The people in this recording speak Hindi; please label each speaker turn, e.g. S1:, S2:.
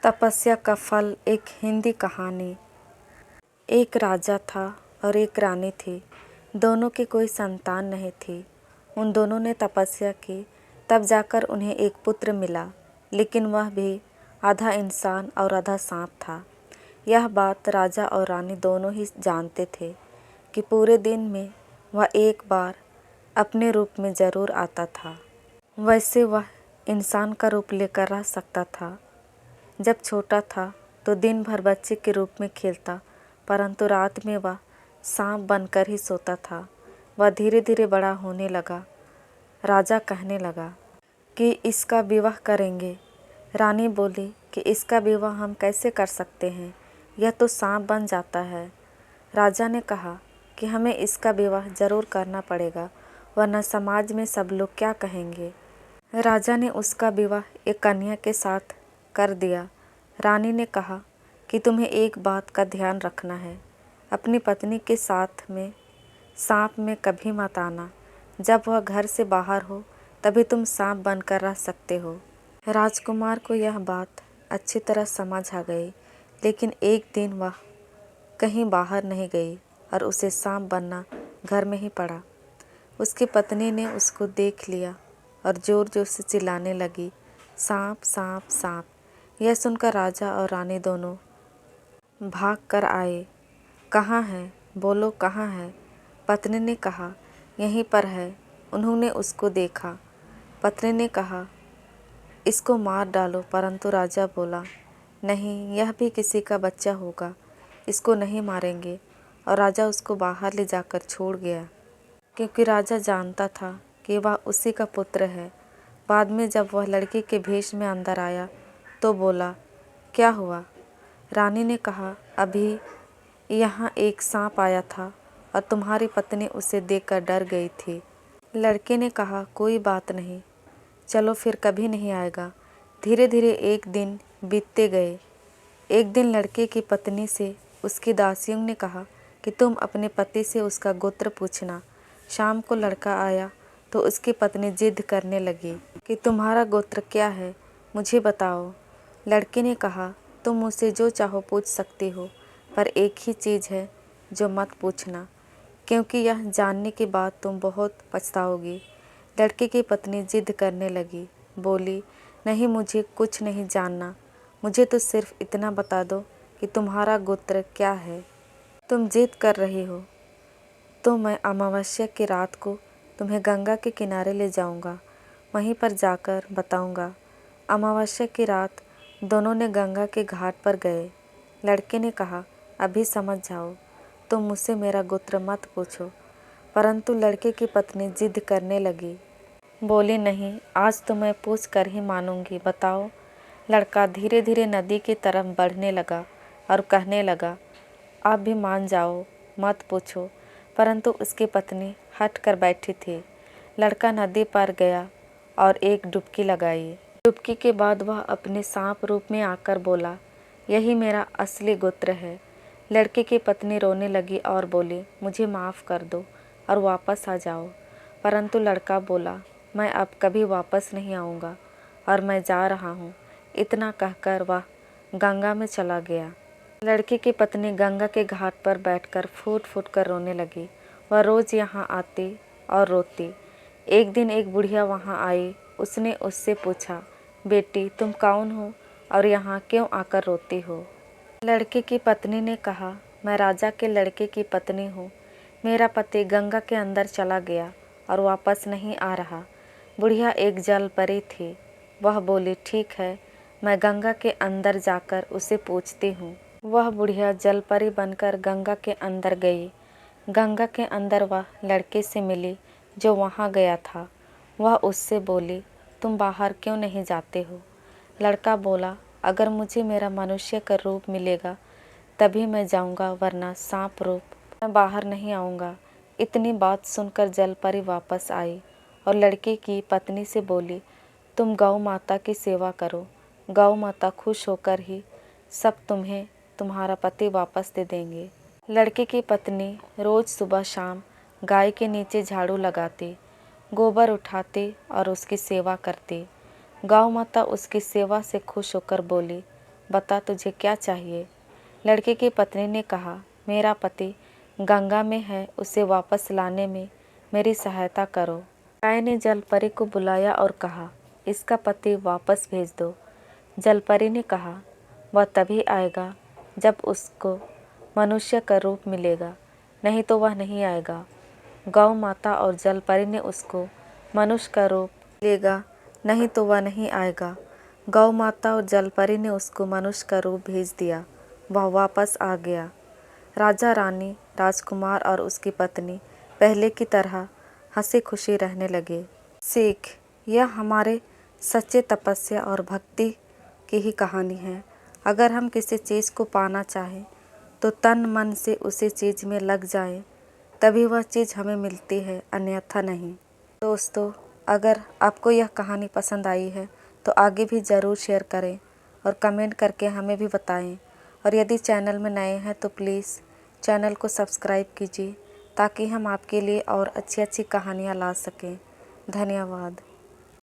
S1: तपस्या का फल। एक हिंदी कहानी। एक राजा था और एक रानी थी। दोनों की कोई संतान नहीं थी। उन दोनों ने तपस्या की, तब जाकर उन्हें एक पुत्र मिला, लेकिन वह भी आधा इंसान और आधा सांप था। यह बात राजा और रानी दोनों ही जानते थे कि पूरे दिन में वह एक बार अपने रूप में ज़रूर आता था। वैसे वह इंसान का रूप लेकर रह सकता था। जब छोटा था तो दिन भर बच्चे के रूप में खेलता, परंतु रात में वह सांप बनकर ही सोता था। वह धीरे धीरे बड़ा होने लगा। राजा कहने लगा कि इसका विवाह करेंगे। रानी बोली कि इसका विवाह हम कैसे कर सकते हैं, यह तो सांप बन जाता है। राजा ने कहा कि हमें इसका विवाह ज़रूर करना पड़ेगा, वरना समाज में सब लोग क्या कहेंगे। राजा ने उसका विवाह एक कन्या के साथ कर दिया। रानी ने कहा कि तुम्हें एक बात का ध्यान रखना है, अपनी पत्नी के साथ में सांप में कभी मत आना। जब वह घर से बाहर हो तभी तुम सांप बनकर रह सकते हो। राजकुमार को यह बात अच्छी तरह समझ आ गई, लेकिन एक दिन वह कहीं बाहर नहीं गई और उसे सांप बनना घर में ही पड़ा। उसकी पत्नी ने उसको देख लिया और ज़ोर ज़ोर से चिल्लाने लगी, सांप सांप सांप। यह सुनकर राजा और रानी दोनों भाग कर आए। कहाँ है, बोलो कहाँ है? पत्नी ने कहा, यहीं पर है। उन्होंने उसको देखा। पत्नी ने कहा, इसको मार डालो, परंतु राजा बोला, नहीं, यह भी किसी का बच्चा होगा, इसको नहीं मारेंगे। और राजा उसको बाहर ले जाकर छोड़ गया, क्योंकि राजा जानता था कि वह उसी का पुत्र है। बाद में जब वह लड़के के भेष में अंदर आया तो बोला, क्या हुआ? रानी ने कहा, अभी यहाँ एक सांप आया था और तुम्हारी पत्नी उसे देखकर डर गई थी। लड़के ने कहा, कोई बात नहीं, चलो फिर कभी नहीं आएगा। धीरे धीरे एक दिन बीतते गए। एक दिन लड़के की पत्नी से उसकी दासियों ने कहा कि तुम अपने पति से उसका गोत्र पूछना। शाम को लड़का आया तो उसकी पत्नी जिद करने लगी कि तुम्हारा गोत्र क्या है, मुझे बताओ। लड़के ने कहा, तुम मुझसे जो चाहो पूछ सकती हो, पर एक ही चीज़ है जो मत पूछना, क्योंकि यह जानने के बाद तुम बहुत पछताओगी। लड़के की पत्नी जिद करने लगी, बोली, नहीं, मुझे कुछ नहीं जानना, मुझे तो सिर्फ इतना बता दो कि तुम्हारा गोत्र क्या है। तुम जिद कर रही हो तो मैं अमावस्या की रात को तुम्हें गंगा के किनारे ले जाऊंगा, वहीं पर जाकर बताऊंगा। अमावस्या की रात दोनों ने गंगा के घाट पर गए। लड़के ने कहा, अभी समझ जाओ, तुम मुझसे मेरा गोत्र मत पूछो। परंतु लड़के की पत्नी जिद करने लगी, बोली, नहीं, आज तो मैं पूछ कर ही मानूंगी, बताओ। लड़का धीरे धीरे नदी की तरफ बढ़ने लगा और कहने लगा, आप भी मान जाओ, मत पूछो। परंतु उसकी पत्नी हट कर बैठी थी। लड़का नदी पर गया और एक डुबकी लगाई। डुबकी के बाद वह अपने सांप रूप में आकर बोला, यही मेरा असली गोत्र है। लड़के की पत्नी रोने लगी और बोली, मुझे माफ़ कर दो और वापस आ जाओ। परंतु लड़का बोला, मैं अब कभी वापस नहीं आऊँगा और मैं जा रहा हूँ। इतना कहकर वह गंगा में चला गया। लड़के की पत्नी गंगा के घाट पर बैठकर फूट फूट कर रोने लगी। वह रोज़ यहाँ आती और रोती। एक दिन एक बुढ़िया वहाँ आई। उसने उससे पूछा, बेटी, तुम कौन हो और यहाँ क्यों आकर रोती हो? लड़के की पत्नी ने कहा, मैं राजा के लड़के की पत्नी हूँ। मेरा पति गंगा के अंदर चला गया और वापस नहीं आ रहा। बुढ़िया एक जल परी थी। वह बोली, ठीक है, मैं गंगा के अंदर जाकर उसे पूछती हूँ। वह बुढ़िया जल परी बनकर गंगा के अंदर गई। गंगा के अंदर वह लड़के से मिली जो वहाँ गया था। वह उससे बोली, तुम बाहर क्यों नहीं जाते हो? लड़का बोला, अगर मुझे मेरा मनुष्य का रूप मिलेगा तभी मैं जाऊँगा, वरना सांप रूप मैं बाहर नहीं आऊँगा। इतनी बात सुनकर जलपरी वापस आई और लड़के की पत्नी से बोली, तुम गौ माता की सेवा करो, गौ माता खुश होकर ही सब तुम्हें तुम्हारा पति वापस दे देंगे। लड़के की पत्नी रोज़ सुबह शाम गाय के नीचे झाड़ू लगाती, गोबर उठाती और उसकी सेवा करती। गौ माता उसकी सेवा से खुश होकर बोली, बता तुझे क्या चाहिए। लड़के की पत्नी ने कहा, मेरा पति गंगा में है, उसे वापस लाने में मेरी सहायता करो। गाय ने जलपरी को बुलाया और कहा, इसका पति वापस भेज दो। जलपरी ने कहा, वह तभी आएगा जब उसको मनुष्य का रूप मिलेगा, नहीं तो वह नहीं आएगा। गौ माता और जलपरी ने उसको मनुष्य का रूप मिलेगा, नहीं तो वह नहीं आएगा। गौ माता और जलपरी ने उसको मनुष्य का रूप भेज दिया। वह वापस आ गया। राजा रानी, राजकुमार और उसकी पत्नी पहले की तरह हंसी खुशी रहने लगे। सीख, यह हमारे सच्चे तपस्या और भक्ति की ही कहानी है। अगर हम किसी चीज़ को पाना चाहें तो तन मन से उसी चीज़ में लग जाएं, तभी वह चीज़ हमें मिलती है, अन्यथा नहीं। दोस्तों, अगर आपको यह कहानी पसंद आई है तो आगे भी ज़रूर शेयर करें और कमेंट करके हमें भी बताएं। और यदि चैनल में नए हैं तो प्लीज़ चैनल को सब्सक्राइब कीजिए ताकि हम आपके लिए और अच्छी अच्छी कहानियाँ ला सकें। धन्यवाद।